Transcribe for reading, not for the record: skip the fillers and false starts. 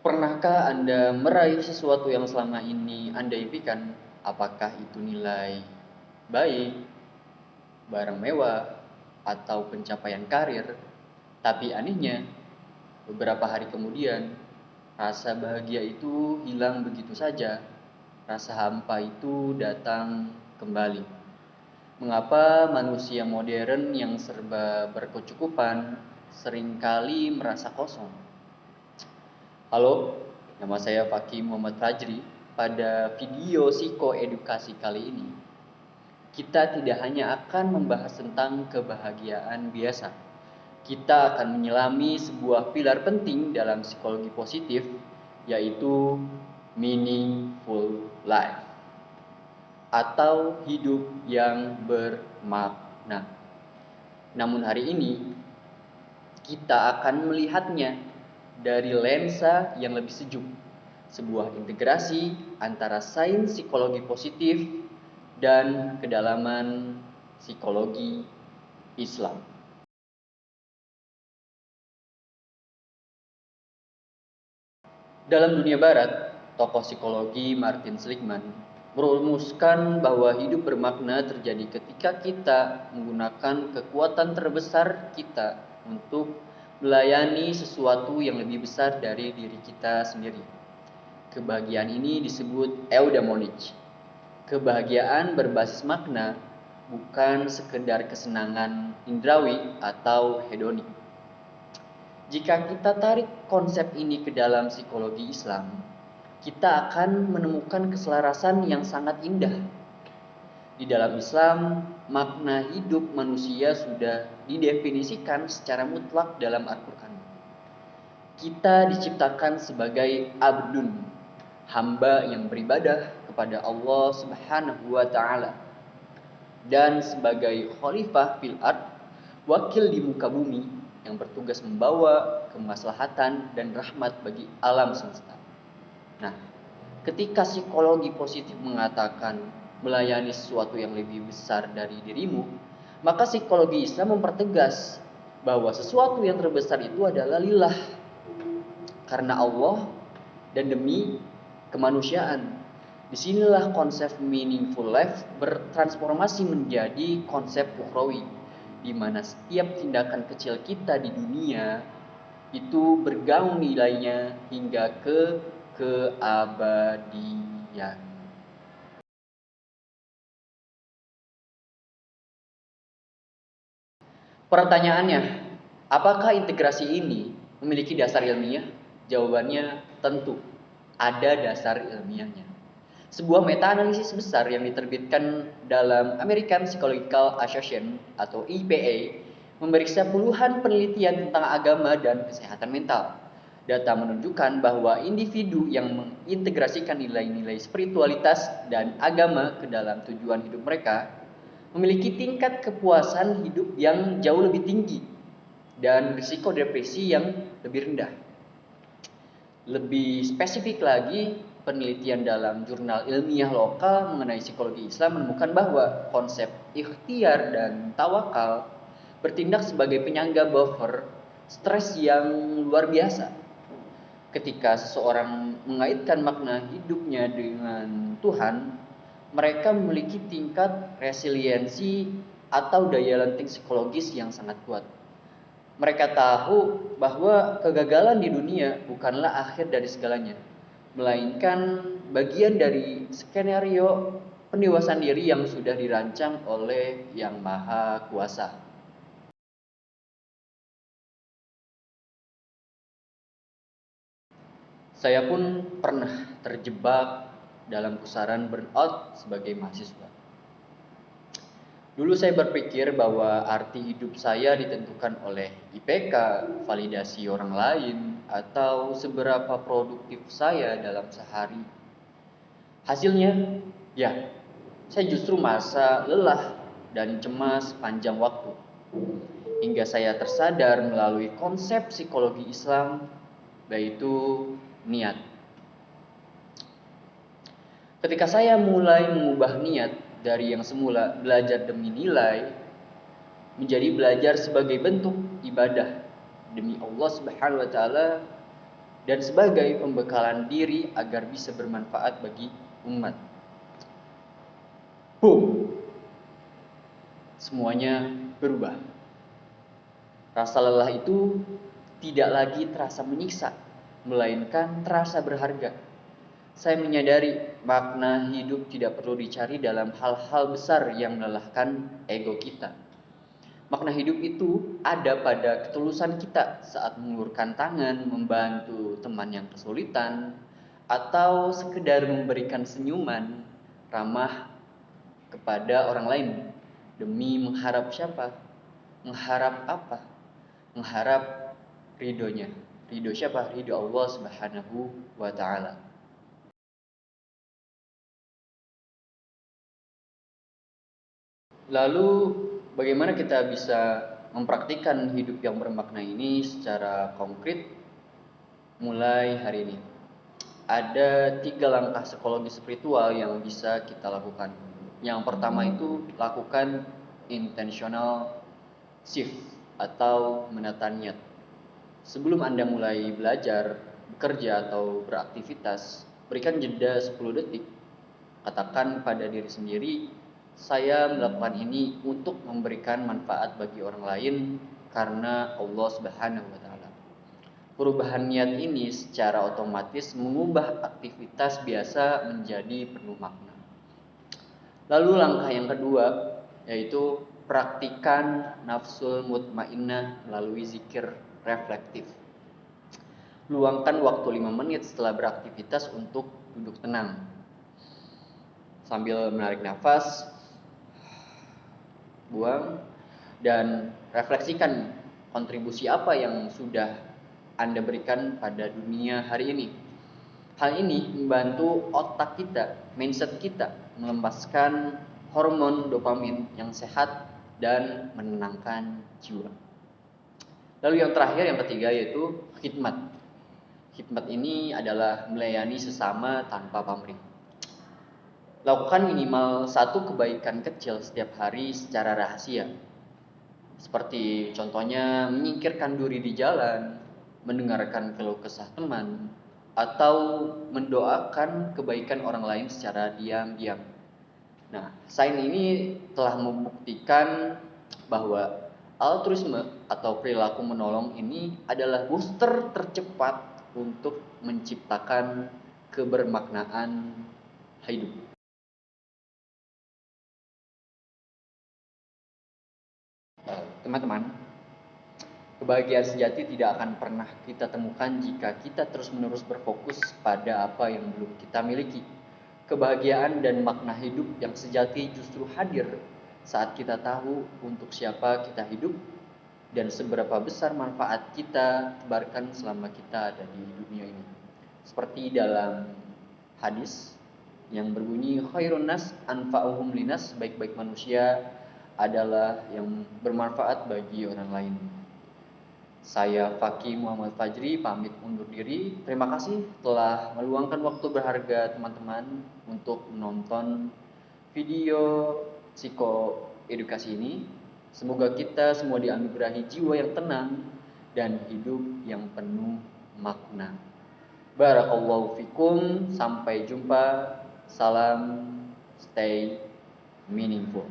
Pernahkah Anda meraih sesuatu yang selama ini Anda impikan? Apakah itu nilai baik, barang mewah, atau pencapaian karir? Tapi anehnya, beberapa hari kemudian, rasa bahagia itu hilang begitu saja. Rasa hampa itu datang kembali. Mengapa manusia modern yang serba berkecukupan seringkali merasa kosong? Halo, nama saya Fakih Muhammad Fajri. Pada video psikoedukasi kali ini, kita tidak hanya akan membahas tentang kebahagiaan biasa. Kita akan menyelami sebuah pilar penting dalam psikologi positif, yaitu meaningful life atau hidup yang bermakna. Namun hari ini kita akan melihatnya dari lensa yang lebih sejuk, sebuah integrasi antara sains psikologi positif dan kedalaman psikologi Islam. Dalam dunia barat, tokoh psikologi Martin Seligman merumuskan bahwa hidup bermakna terjadi ketika kita menggunakan kekuatan terbesar kita untuk melayani sesuatu yang lebih besar dari diri kita sendiri. Kebahagiaan ini disebut eudaimonia. Kebahagiaan berbasis makna, bukan sekedar kesenangan indrawi atau hedonik. Jika kita tarik konsep ini ke dalam psikologi Islam, kita akan menemukan keselarasan yang sangat indah. Di dalam Islam, makna hidup manusia sudah didefinisikan secara mutlak dalam Al-Quran. Kita diciptakan sebagai abdun, hamba yang beribadah kepada Allah Subhanahu wa Ta'ala, dan sebagai khalifah fil ard, wakil di muka bumi yang bertugas membawa kemaslahatan dan rahmat bagi alam semesta. Nah, ketika psikologi positif mengatakan melayani sesuatu yang lebih besar dari dirimu, maka psikologi Islam mempertegas bahwa sesuatu yang terbesar itu adalah lillah, karena Allah dan demi kemanusiaan. Disinilah konsep meaningful life bertransformasi menjadi konsep ukhrawi, di mana setiap tindakan kecil kita di dunia itu bergaung nilainya hingga ke keabadian. Pertanyaannya, apakah integrasi ini memiliki dasar ilmiah? Jawabannya tentu ada dasar ilmiahnya. Sebuah meta-analisis besar yang diterbitkan dalam American Psychological Association atau APA memeriksa puluhan penelitian tentang agama dan kesehatan mental. Data menunjukkan bahwa individu yang mengintegrasikan nilai-nilai spiritualitas dan agama ke dalam tujuan hidup mereka memiliki tingkat kepuasan hidup yang jauh lebih tinggi dan risiko depresi yang lebih rendah. Lebih spesifik lagi, penelitian dalam jurnal ilmiah lokal mengenai psikologi Islam menemukan bahwa konsep ikhtiar dan tawakal bertindak sebagai penyangga buffer stres yang luar biasa. Ketika seseorang mengaitkan makna hidupnya dengan Tuhan, mereka memiliki tingkat resiliensi atau daya lenting psikologis yang sangat kuat. Mereka tahu bahwa kegagalan di dunia bukanlah akhir dari segalanya, melainkan bagian dari skenario pendewasaan diri yang sudah dirancang oleh Yang Maha Kuasa. Saya pun pernah terjebak dalam pusaran burnout sebagai mahasiswa. Dulu saya berpikir bahwa arti hidup saya ditentukan oleh IPK, validasi orang lain, atau seberapa produktif saya dalam sehari. Hasilnya, ya, saya justru merasa lelah dan cemas panjang waktu. Hingga saya tersadar melalui konsep psikologi Islam, yaitu niat. Ketika saya mulai mengubah niat dari yang semula belajar demi nilai menjadi belajar sebagai bentuk ibadah demi Allah Subhanahu wa taala, dan sebagai pembekalan diri agar bisa bermanfaat bagi umat. Boom! Semuanya berubah. Rasa lelah itu tidak lagi terasa menyiksa, melainkan terasa berharga. Saya menyadari makna hidup tidak perlu dicari dalam hal-hal besar yang melelahkan ego kita. Makna hidup itu ada pada ketulusan kita saat mengulurkan tangan, membantu teman yang kesulitan, atau sekedar memberikan senyuman ramah kepada orang lain. Demi mengharap siapa? Mengharap apa? Mengharap ridhonya. Ridho siapa? Ridho Allah Subhanahu wa ta'ala. Lalu bagaimana kita bisa mempraktikkan hidup yang bermakna ini secara konkret mulai hari ini? Ada 3 langkah psikologi spiritual yang bisa kita lakukan. Yang pertama itu lakukan intentional shift atau menata niat. Sebelum Anda mulai belajar, bekerja atau beraktivitas, berikan jeda 10 detik. Katakan pada diri sendiri, saya melakukan ini untuk memberikan manfaat bagi orang lain karena Allah Subhanahu wa taala. Perubahan niat ini secara otomatis mengubah aktivitas biasa menjadi penuh makna. Lalu langkah yang kedua yaitu praktikan nafsul mutmainnah melalui zikir reflektif. Luangkan waktu 5 menit setelah beraktivitas untuk duduk tenang. Sambil menarik nafas, buang, dan refleksikan kontribusi apa yang sudah Anda berikan pada dunia hari ini. Hal ini membantu otak kita, mindset kita, melepaskan hormon dopamin yang sehat dan menenangkan jiwa. Lalu yang terakhir, yang ketiga yaitu khidmat. Khidmat ini adalah melayani sesama tanpa pamrih. Lakukan minimal 1 kebaikan kecil setiap hari secara rahasia. Seperti contohnya menyingkirkan duri di jalan, mendengarkan keluh kesah teman, atau mendoakan kebaikan orang lain secara diam-diam. Nah, sains ini telah membuktikan bahwa altruisme atau perilaku menolong ini adalah booster tercepat untuk menciptakan kebermaknaan hidup. Teman-teman, kebahagiaan sejati tidak akan pernah kita temukan jika kita terus-menerus berfokus pada apa yang belum kita miliki. Kebahagiaan dan makna hidup yang sejati justru hadir saat kita tahu untuk siapa kita hidup dan seberapa besar manfaat kita tebarkan selama kita ada di dunia ini. Seperti dalam hadis yang berbunyi khairun nas anfa'uhum linas, baik-baik manusia adalah yang bermanfaat bagi orang lain. Saya Fakih Muhammad Fajri pamit undur diri. Terima kasih telah meluangkan waktu berharga teman-teman untuk menonton video psikoedukasi ini. Semoga kita semua dianugerahi jiwa yang tenang dan hidup yang penuh makna. Barakallahu fikum. Sampai jumpa. Salam, stay meaningful.